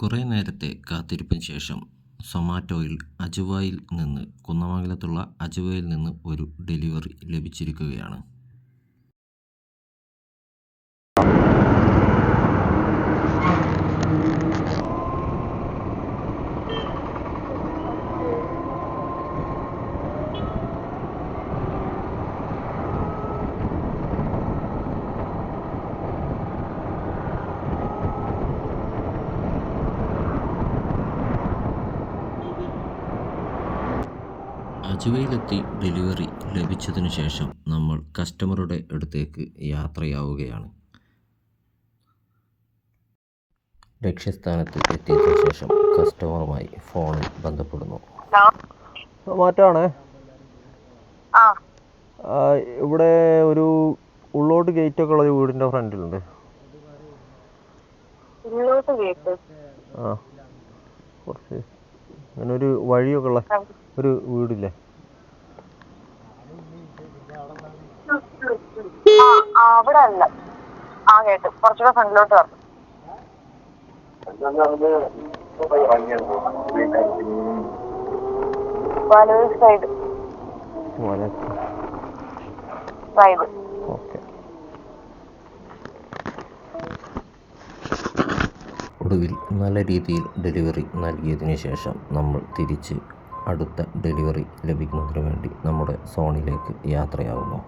കുറേ നേരത്തെ കാത്തിരിപ്പിന് ശേഷം സൊമാറ്റോയിൽ കുന്നമംഗലത്തുള്ള അജുവയിൽ നിന്ന് ഒരു ഡെലിവറി ലഭിച്ചിരിക്കുകയാണ്. അജുവയിലെത്തി ഡെലിവറി ലഭിച്ചതിനു ശേഷം നമ്മൾ കസ്റ്റമറുടെ അടുത്തേക്ക് യാത്രയാവുകയാണ്. ലക്ഷ്യസ്ഥാനത്ത് എത്തിയതിനു ശേഷം കസ്റ്റമറുമായി ഫോണിൽ ബന്ധപ്പെടുന്നു. മാറ്റാണേ, ഇവിടെ ഒരു ഉള്ളോട്ട് ഗേറ്റ് ഒക്കെ ഉള്ള ഒരു വീടിന്റെ ഫ്രണ്ടിലുണ്ട്. കുറച്ച് അങ്ങനെ ഒരു വഴിയൊക്കെ ഉള്ള ഒരു വീടില്ലേ? അവിടെ അല്ല, ആ കേട്ട് കുറച്ചുകൂടെ ഫ്രണ്ടിലോട്ട് വരണം. Side side. ഓക്കെ. ഒടുവിൽ നല്ല രീതിയിൽ ഡെലിവറി നൽകിയതിനു ശേഷം നമ്മൾ തിരിച്ച് അടുത്ത ഡെലിവറി ലഭിക്കുന്നതിന് വേണ്ടി നമ്മുടെ സോണിലേക്ക് യാത്രയാവുന്നു.